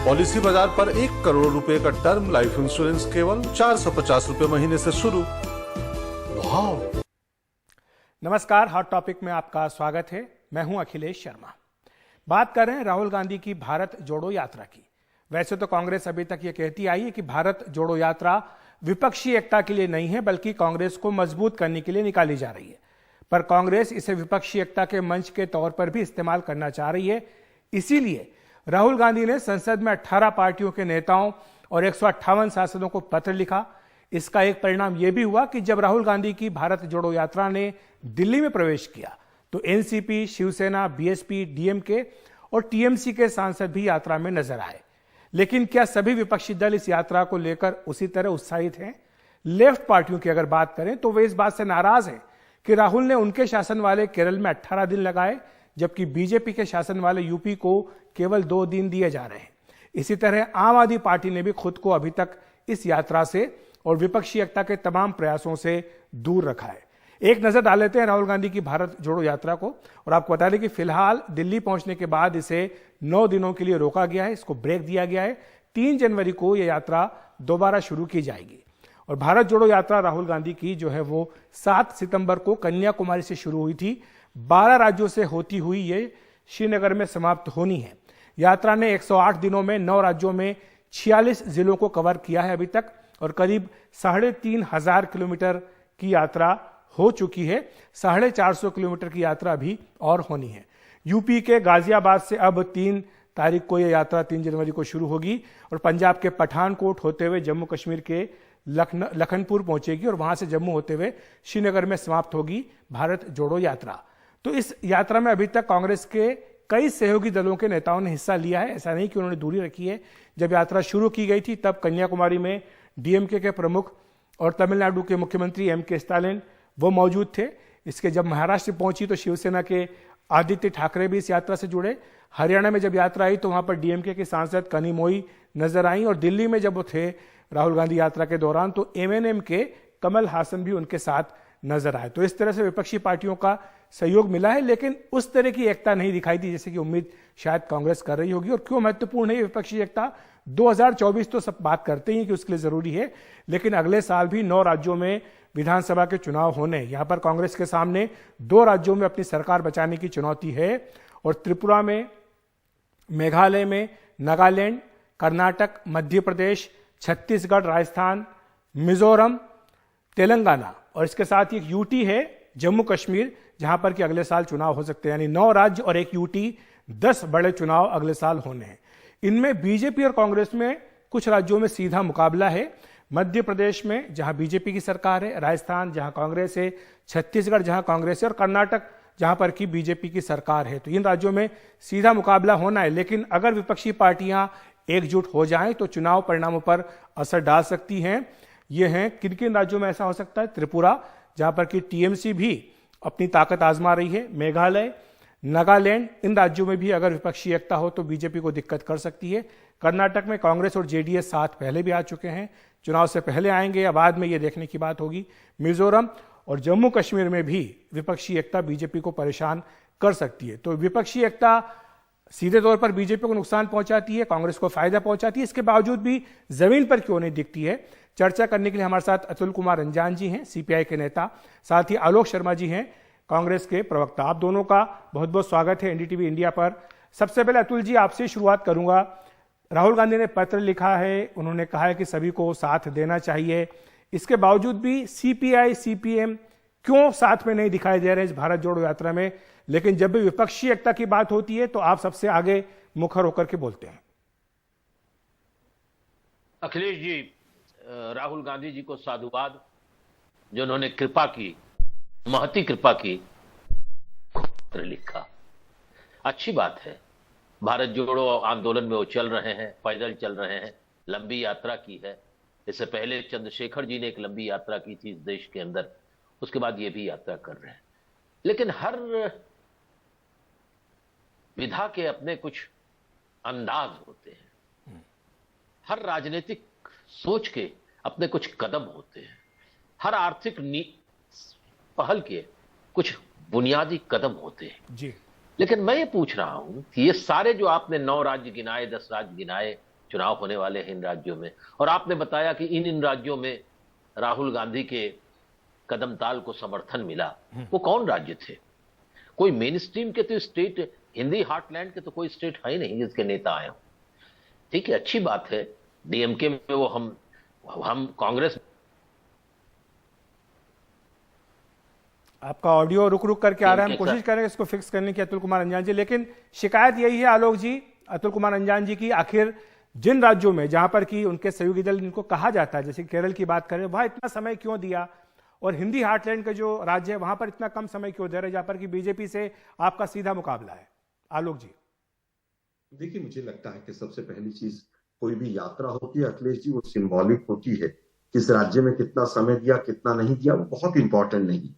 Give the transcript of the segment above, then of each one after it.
Policy बाजार पर 1 करोड़ रुपए का टर्म लाइफ इंश्योरेंस केवल 450 रुपए महीने से शुरू। वाह! नमस्कार, हॉट टॉपिक में आपका स्वागत है। मैं हूं अखिलेश शर्मा। बात कर रहे हैं राहुल गांधी की भारत जोड़ो यात्रा की। वैसे तो कांग्रेस अभी तक ये कहती आई है कि भारत जोड़ो यात्रा विपक्षी एकता के लिए नहीं है, बल्कि कांग्रेस को मजबूत करने के लिए निकाली जा रही है। पर कांग्रेस इसे विपक्षी एकता के मंच के तौर पर भी इस्तेमाल करना चाह रही है। इसीलिए राहुल गांधी ने संसद में 18 पार्टियों के नेताओं और 158 सांसदों को पत्र लिखा। इसका एक परिणाम यह भी हुआ कि जब राहुल गांधी की भारत जोड़ो यात्रा ने दिल्ली में प्रवेश किया तो एनसीपी, शिवसेना, बीएसपी, डीएमके और टीएमसी के सांसद भी यात्रा में नजर आए। लेकिन क्या सभी विपक्षी दल इस यात्रा को लेकर उसी तरह उत्साहित हैं? लेफ्ट पार्टियों की अगर बात करें तो वे इस बात से नाराज हैं कि राहुल ने उनके शासन वाले केरल में 18 दिन लगाए, जबकि बीजेपी के शासन वाले यूपी को केवल 2 दिन दिए जा रहे हैं। इसी तरह आम आदमी पार्टी ने भी खुद को अभी तक इस यात्रा से और विपक्षी एकता के तमाम प्रयासों से दूर रखा है। एक नजर डाल लेते हैं राहुल गांधी की भारत जोड़ो यात्रा को, और आपको बता दें कि फिलहाल दिल्ली पहुंचने के बाद इसे 9 दिनों के लिए रोका गया है, इसको ब्रेक दिया गया है। 3 जनवरी को यह यात्रा दोबारा शुरू की जाएगी। और भारत जोड़ो यात्रा राहुल गांधी की जो है वो 7 सितंबर को कन्याकुमारी से शुरू हुई थी। 12 राज्यों से होती हुई ये श्रीनगर में समाप्त होनी है। यात्रा ने 108 दिनों में 9 राज्यों में 46 जिलों को कवर किया है अभी तक, और करीब 3,500 किलोमीटर की यात्रा हो चुकी है। 450 किलोमीटर की यात्रा भी और होनी है। यूपी के गाजियाबाद से अब 3 तारीख को यह यात्रा 3 जनवरी को शुरू होगी और पंजाब के पठानकोट होते हुए जम्मू कश्मीर के लखनपुर पहुंचेगी और वहां से जम्मू होते हुए श्रीनगर में समाप्त होगी भारत जोड़ो यात्रा। तो इस यात्रा में अभी तक कांग्रेस के कई सहयोगी दलों के नेताओं ने हिस्सा लिया है। ऐसा नहीं कि उन्होंने दूरी रखी है। जब यात्रा शुरू की गई थी तब कन्याकुमारी में डीएमके के प्रमुख और तमिलनाडु के मुख्यमंत्री एमके स्टालिन वो मौजूद थे। इसके जब महाराष्ट्र पहुंची तो शिवसेना के आदित्य ठाकरे भी इस यात्रा से जुड़े। हरियाणा में जब यात्रा आई तो वहां पर डीएमके की सांसद कनिमोई नजर आई, और दिल्ली में जब वो थे राहुल गांधी यात्रा के दौरान तो एमएनएम के कमल हासन भी उनके साथ नजर आए। तो इस तरह से विपक्षी पार्टियों का सहयोग मिला है, लेकिन उस तरह की एकता नहीं दिखाई दी जैसे कि उम्मीद शायद कांग्रेस कर रही होगी। और क्यों महत्वपूर्ण है विपक्षी एकता? 2024 तो सब बात करते ही कि उसके लिए जरूरी है, लेकिन अगले साल भी 9 राज्यों में विधानसभा के चुनाव होने। यहां पर कांग्रेस के सामने 2 राज्यों में अपनी सरकार बचाने की चुनौती है, और त्रिपुरा में, मेघालय में, नागालैंड, कर्नाटक, मध्य प्रदेश, छत्तीसगढ़, राजस्थान, मिजोरम, तेलंगाना, और इसके साथ ही एक यूटी है जम्मू कश्मीर, जहां पर कि अगले साल चुनाव हो सकते हैं। यानी 9 राज्य और एक यूटी, 10 बड़े चुनाव अगले साल होने हैं। इनमें बीजेपी और कांग्रेस में कुछ राज्यों में सीधा मुकाबला है। मध्य प्रदेश में जहां बीजेपी की सरकार है, राजस्थान जहां कांग्रेस है, छत्तीसगढ़ जहां कांग्रेस है, और कर्नाटक जहां पर कि बीजेपी की सरकार है। तो इन राज्यों में सीधा मुकाबला होना है। लेकिन अगर विपक्षी पार्टियां एकजुट हो जाएं तो चुनाव परिणामों पर असर डाल सकती हैं। ये हैं किन किन राज्यों में ऐसा हो सकता है? त्रिपुरा जहां पर कि टीएमसी भी अपनी ताकत आजमा रही है, मेघालय, नागालैंड, इन राज्यों में भी अगर विपक्षी एकता हो तो बीजेपी को दिक्कत कर सकती है। कर्नाटक में कांग्रेस और जेडीएस साथ पहले भी आ चुके हैं, चुनाव से पहले आएंगे या बाद में, ये देखने की बात होगी। मिजोरम और जम्मू कश्मीर में भी विपक्षी एकता बीजेपी को परेशान कर सकती है। तो विपक्षी एकता सीधे तौर पर बीजेपी को नुकसान पहुंचाती है, कांग्रेस को फायदा पहुंचाती है। इसके बावजूद भी जमीन पर क्यों नहीं दिखती है? चर्चा करने के लिए हमारे साथ अतुल कुमार रंजान जी हैं, सीपीआई के नेता, साथ ही आलोक शर्मा जी हैं, कांग्रेस के प्रवक्ता। आप दोनों का बहुत बहुत स्वागत है एनडीटीवी इंडिया पर। सबसे पहले अतुल जी आपसे शुरुआत करूंगा। राहुल गांधी ने पत्र लिखा है, उन्होंने कहा है कि सभी को साथ देना चाहिए। इसके बावजूद भी सीपीआई, सीपीएम क्यों साथ में नहीं दिखाई दे रहे इस भारत जोड़ो यात्रा में? लेकिन जब भी विपक्षी एकता की बात होती है तो आप सबसे आगे मुखर होकर के बोलते हैं। अखिलेश जी, राहुल गांधी जी को साधुवाद, जो उन्होंने कृपा की, महती कृपा की, पत्र लिखा। अच्छी बात है। भारत जोड़ो आंदोलन में वो चल रहे हैं, पैदल चल रहे हैं, लंबी यात्रा की है। इससे पहले चंद्रशेखर जी ने एक लंबी यात्रा की थी इस देश के अंदर, उसके बाद ये भी यात्रा कर रहे हैं। लेकिन हर विधा के अपने कुछ अंदाज होते हैं, हर राजनीतिक सोच के अपने कुछ कदम होते हैं, हर आर्थिक पहल के कुछ बुनियादी कदम होते हैं। जी। लेकिन मैं ये पूछ रहा हूं कि ये सारे जो आपने 9 राज्य गिनाए, 10 राज्य गिनाए, चुनाव होने वाले हैं इन राज्यों में। और आपने बताया कि इन राज्यों में राहुल गांधी के कदम ताल को समर्थन मिला। वो कौन राज्य थे? कोई मेन स्ट्रीम के तो स्टेट, हिंदी हार्टलैंड के तो कोई स्टेट है ही नहीं जिसके नेता आए हों। ठीक है, अच्छी बात है। डीएमके में वो हम कांग्रेस। आपका ऑडियो रुक रुक करके आ रहा है, हम कोशिश करेंगे इसको फिक्स करने की अतुल कुमार अंजान जी, लेकिन शिकायत यही है आलोक जी, अतुल कुमार अंजान जी की, आखिर जिन राज्यों में जहां पर कि उनके सहयोगी दल इनको कहा जाता है, जैसे केरल की बात करें, वहां इतना समय क्यों दिया, और हिंदी हार्टलैंड का जो राज्य है वहां पर इतना कम समय क्यों दे रहे, जहां पर कि बीजेपी से आपका सीधा मुकाबला है? आलोक जी। देखिए, मुझे लगता है कि सबसे पहली चीज, कोई भी यात्रा होती है अखिलेश जी, वो सिंबॉलिक होती है। किस राज्य में कितना समय दिया, कितना नहीं दिया, वो बहुत इंपॉर्टेंट नहीं।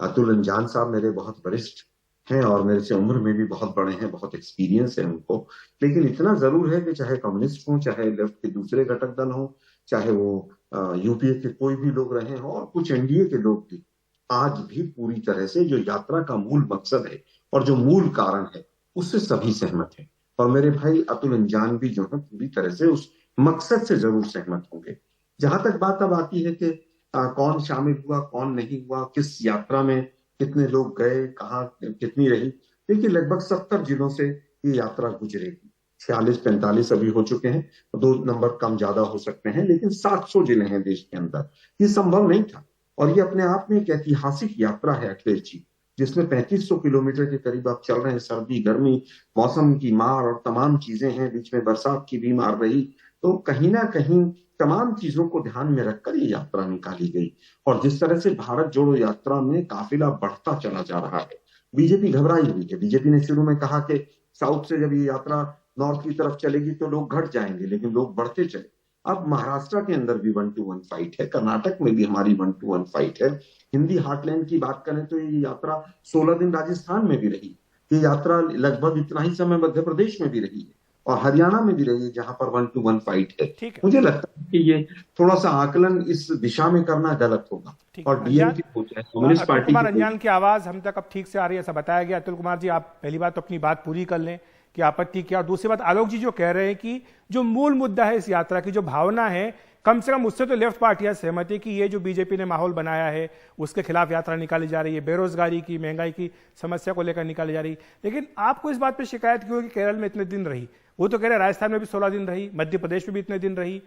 अतुल अंजान साहब मेरे बहुत वरिष्ठ हैं और मेरे से उम्र में भी बहुत बड़े हैं, बहुत एक्सपीरियंस है उनको। लेकिन इतना जरूर है कि चाहे कम्युनिस्ट हो, चाहे लेफ्ट के दूसरे घटक दल हो, चाहे वो यूपीए के कोई भी लोग रहे हों और कुछ एनडीए के लोग भी, आज भी पूरी तरह से जो यात्रा का मूल मकसद है और जो मूल कारण है उससे सभी सहमत हैं। और मेरे भाई अतुल अंजान भी जो है पूरी तरह से उस मकसद से जरूर सहमत होंगे। जहां तक बात अब आती है कि कौन शामिल हुआ, कौन नहीं हुआ, किस यात्रा में कितने लोग गए, कहाँ कितनी रही, देखिए लगभग 70 जिलों से ये यात्रा गुजरेगी। 46-45 अभी हो चुके हैं, 2 नंबर कम ज्यादा हो सकते हैं, लेकिन 700 जिले हैं देश के अंदर। ये संभव नहीं था और ये अपने आप में एक ऐतिहासिक यात्रा है अखिलेश जी, जिसमें 3500 किलोमीटर के करीब आप चल रहे हैं। सर्दी, गर्मी, मौसम की मार और तमाम चीजें हैं, बीच में बरसात की भी मार रही, तो कहीं ना कहीं तमाम चीजों को ध्यान में रखकर ये यात्रा निकाली गई। और जिस तरह से भारत जोड़ो यात्रा में काफिला बढ़ता चला जा रहा है, बीजेपी घबराई हुई है। बीजेपी ने शुरू में कहा कि साउथ से जब ये यात्रा नॉर्थ की तरफ चलेगी तो लोग घट जाएंगे, लेकिन लोग बढ़ते चले। अब महाराष्ट्र के अंदर भी 1-to-1 फाइट है, कर्नाटक में भी हमारी 1-to-1 फाइट है। हिंदी हार्टलैंड की बात करें तो ये यात्रा 16 दिन राजस्थान में भी रही, ये यात्रा लगभग इतना ही समय मध्य प्रदेश में भी रही है और हरियाणा में भी रही है, जहां पर 1-to-1 फाइट है। मुझे लगता है कि ये थोड़ा सा आकलन इस दिशा में करना गलत होगा। और डीएमके कम्युनिस्ट पार्टी कुमार अंजान की आवाज हम तक अब ठीक से आ रही है, ऐसा बताया गया। अतुल कुमार जी, आप पहली बात तो अपनी बात पूरी कर लें कि आपत्ति क्या, और दूसरी बात आलोक जी जो कह रहे हैं कि जो मूल मुद्दा है इस यात्रा की, जो भावना है, कम से कम उससे तो लेफ्ट पार्टियां सहमत है कि ये जो बीजेपी ने माहौल बनाया है उसके खिलाफ यात्रा निकाली जा रही है, बेरोजगारी की, महंगाई की समस्या को लेकर निकाली जा रही है। लेकिन आपको इस बात पर शिकायत क्यों है कि केरल में इतने दिन रही? वो तो कह रहे राजस्थान में भी 16 दिन रही, मध्य प्रदेश में भी इतने दिन रही,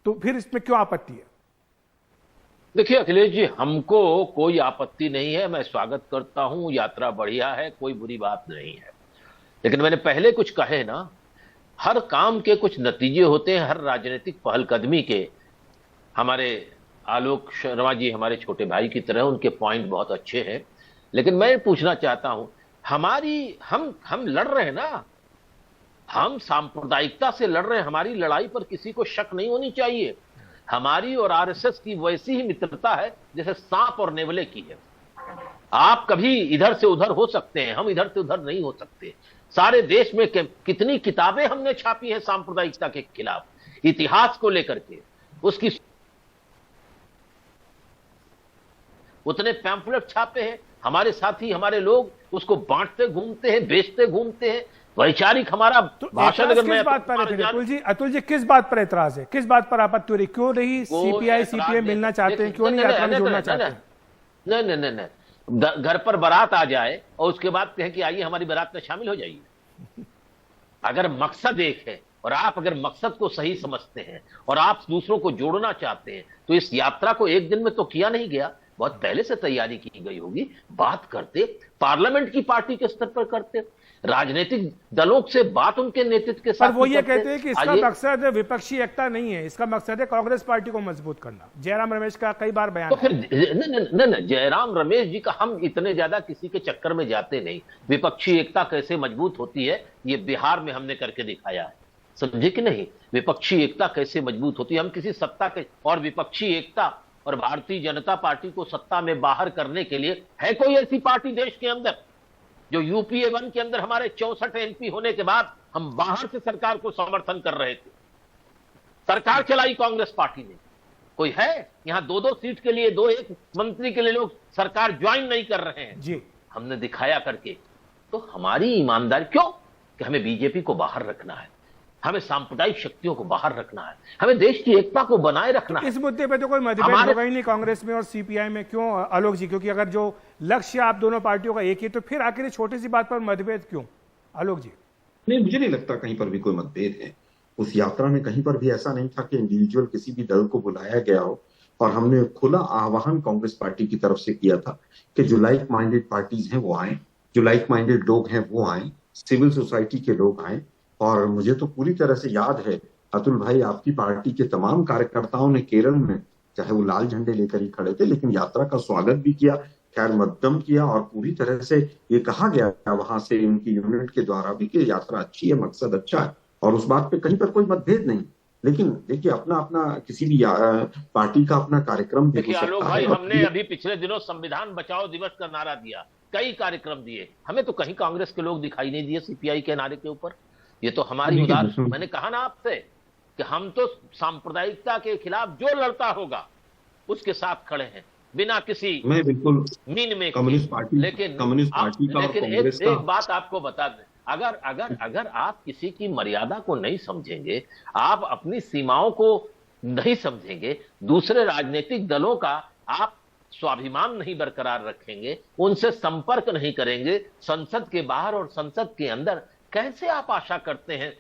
तो फिर इसमें क्यों आपत्ति है? देखिए अखिलेश जी, हमको कोई आपत्ति नहीं है, मैं स्वागत करता हूं, यात्रा बढ़िया है, कोई बुरी बात नहीं है। लेकिन मैंने पहले कुछ कहे ना, हर काम के कुछ नतीजे होते हैं, हर राजनीतिक पहलकदमी के। हमारे आलोक शर्मा जी हमारे छोटे भाई की तरह, उनके पॉइंट बहुत अच्छे हैं। लेकिन मैं पूछना चाहता हूं, हम लड़ रहे हैं ना, हम सांप्रदायिकता से लड़ रहे हैं, हमारी लड़ाई पर किसी को शक नहीं होनी चाहिए। हमारी और आरएसएस की वैसी ही मित्रता है जैसे सांप और नेवले की है। आप कभी इधर से उधर हो सकते हैं, हम इधर से उधर नहीं हो सकते। सारे देश में कितनी किताबें हमने छापी है सांप्रदायिकता के खिलाफ, इतिहास को लेकर के, उसकी उतने पैम्फलेट छापे हैं। हमारे साथी, हमारे लोग उसको बांटते घूमते हैं, बेचते घूमते हैं। वैचारिक हमारा भाषण, अगर मैं अतुल जी किस बात पर एतराज है, किस बात पर आपत्ति हो रही, क्यों नहीं सीपीआई सीपीएम मिलना चाहते हैं, क्यों नहीं यात्रा में जुड़ना चाहते हैं? नहीं, घर पर बारात आ जाए और उसके बाद कहें कि आइए हमारी बारात में शामिल हो जाइए। अगर मकसद एक है और आप अगर मकसद को सही समझते हैं और आप दूसरों को जोड़ना चाहते हैं, तो इस यात्रा को एक दिन में तो किया नहीं गया, बहुत पहले से तैयारी की गई होगी। बात करते, पार्लियामेंट की पार्टी के स्तर पर करते, राजनीतिक दलों से बात उनके नेतृत्व के साथ। पर वो ये कहते हैं कि इसका मकसद विपक्षी एकता नहीं है, इसका मकसद है कांग्रेस पार्टी को मजबूत करना। जयराम रमेश का कई बार बयान। तो फिर नहीं, जयराम रमेश जी का हम इतने ज्यादा किसी के चक्कर में जाते नहीं। विपक्षी एकता कैसे मजबूत होती है ये बिहार में हमने करके दिखाया है, समझे कि नहीं? विपक्षी एकता कैसे मजबूत होती है, हम किसी सत्ता के और विपक्षी एकता और भारतीय जनता पार्टी को सत्ता में बाहर करने के लिए है कोई ऐसी पार्टी देश के अंदर? जो यूपीए 1 के अंदर हमारे 64 एमपी होने के बाद हम बाहर से सरकार को समर्थन कर रहे थे, सरकार चलाई कांग्रेस पार्टी ने। कोई है यहां 2-2 सीट के लिए, 2-1 मंत्री के लिए लोग सरकार ज्वाइन नहीं कर रहे हैं जी, हमने दिखाया करके। तो हमारी ईमानदारी क्यों कि हमें बीजेपी को बाहर रखना है? हमें सांप्रदायिक शक्तियों को बाहर रखना है, हमें देश की एकता को बनाए रखना है। इस मुद्दे पे तो कोई मतभेद होगा ही नहीं कांग्रेस में और सीपीआई में, क्यों आलोक जी? क्योंकि अगर जो लक्ष्य आप दोनों पार्टियों का एक ही, तो फिर आखिर छोटी सी बात पर मतभेद क्यों, आलोक जी? नहीं, मुझे नहीं लगता कहीं पर भी कोई मतभेद है। उस यात्रा में कहीं पर भी ऐसा नहीं था कि इंडिविजुअल किसी भी दल को बुलाया गया हो, और हमने खुला आह्वान कांग्रेस पार्टी की तरफ से किया था कि जो लाइक माइंडेड पार्टीज हैं वो आए, जो लाइक माइंडेड लोग हैं वो आए, सिविल सोसाइटी के लोग आए। और मुझे तो पूरी तरह से याद है अतुल भाई, आपकी पार्टी के तमाम कार्यकर्ताओं ने केरल में, चाहे वो लाल झंडे लेकर ही खड़े थे, लेकिन यात्रा का स्वागत भी किया, खैर मकदम किया, और पूरी तरह से ये कहा गया वहां से उनकी यूनिट के द्वारा भी कि यात्रा अच्छी है, मकसद अच्छा है, और उस बात पे कहीं पर कोई मतभेद नहीं। लेकिन देखिए, अपना अपना किसी भी पार्टी का अपना कार्यक्रम भी हो सकता आलोक है। भाई, हमने अभी पिछले दिनों संविधान बचाओ दिवस का नारा दिया, कई कार्यक्रम दिए, हमें तो कहीं कांग्रेस के लोग दिखाई नहीं दिए सीपीआई के नारे के ऊपर। ये तो हमारी उदार, मैंने कहा ना आपसे कि हम तो सांप्रदायिकता के खिलाफ जो लड़ता होगा उसके साथ खड़े हैं, बिना किसी मैं बिल्कुल मीन में। कम्युनिस्ट पार्टी, लेकिन कम्युनिस्ट पार्टी का, लेकिन कांग्रेस का, एक बात आपको बता दें, अगर आप किसी की मर्यादा को नहीं समझेंगे, आप अपनी सीमाओं को नहीं समझेंगे, दूसरे राजनीतिक दलों का आप स्वाभिमान नहीं बरकरार रखेंगे, उनसे संपर्क नहीं करेंगे, संसद के बाहर और संसद के अंदर, कैसे आप आशा करते हैं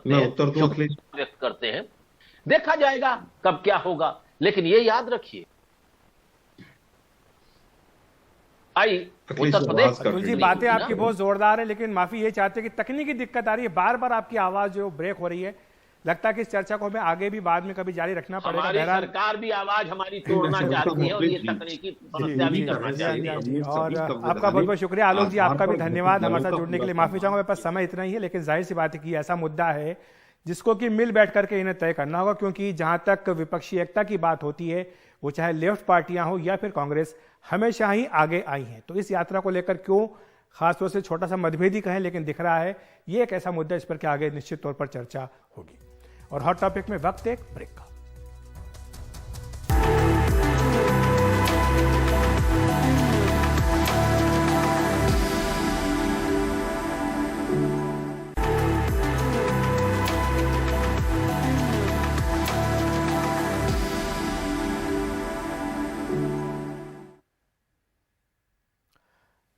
मैं उत्तर दूं अखिलेश? व्यक्त करते हैं? देखा जाएगा कब क्या होगा, लेकिन ये याद रखिए, उत्तर प्रदेश। अतुल जी, बातें आपकी बहुत जोरदार है, लेकिन माफी ये चाहते हैं कि तकनीकी दिक्कत आ रही है, बार बार आपकी आवाज जो ब्रेक हो रही है। लगता है कि इस चर्चा को हमें आगे भी बाद में कभी जारी रखना पड़ेगा। हमारी सरकार भी आवाज हमारी तोड़ना चाहती है और ये तकनीकी समस्या भी करना चाहती है। और आपका बहुत बहुत शुक्रिया आलोक जी, आपका भी धन्यवाद हमारे साथ जुड़ने के लिए। माफी चाहूंगा, मेरे पास समय इतना ही है, लेकिन जाहिर सी बात है कि ऐसा मुद्दा है जिसको कि मिल बैठ करके इन्हें तय करना होगा, क्योंकि जहां तक विपक्षी एकता की बात होती है, वो चाहे लेफ्ट पार्टियां हो या फिर कांग्रेस, हमेशा ही आगे आई हैं। तो इस यात्रा को लेकर क्यों खासतौर से छोटा सा मतभेद ही कहें, लेकिन दिख रहा है ये एक ऐसा मुद्दा इस पर कि आगे निश्चित तौर पर चर्चा होगी। और हॉट टॉपिक में वक्त एक ब्रेक का।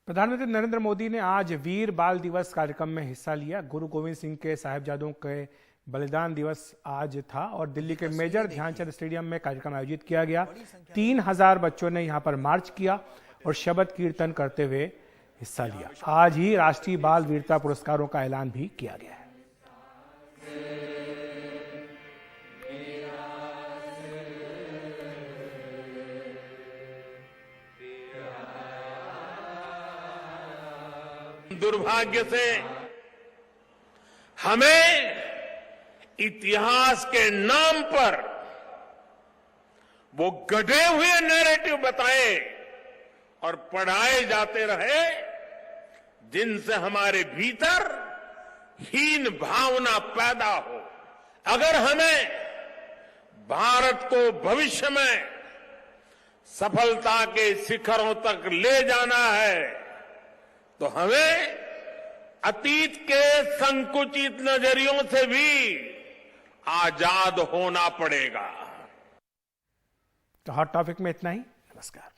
प्रधानमंत्री नरेंद्र मोदी ने आज वीर बाल दिवस कार्यक्रम में हिस्सा लिया। गुरु गोविंद सिंह के साहिबजादों के बलिदान दिवस आज था और दिल्ली के मेजर ध्यानचंद स्टेडियम में कार्यक्रम आयोजित किया गया। 3000 बच्चों ने यहां पर मार्च किया और शबद कीर्तन करते हुए हिस्सा लिया। आज ही राष्ट्रीय बाल वीरता पुरस्कारों का ऐलान भी किया गया है। दुर्भाग्य से हमें इतिहास के नाम पर वो गढ़े हुए नैरेटिव बताए और पढ़ाए जाते रहे, जिनसे हमारे भीतर हीन भावना पैदा हो। अगर हमें भारत को भविष्य में सफलता के शिखरों तक ले जाना है तो हमें अतीत के संकुचित नजरियों से भी आजाद होना पड़ेगा। तो हॉट टॉपिक में इतना ही। नमस्कार।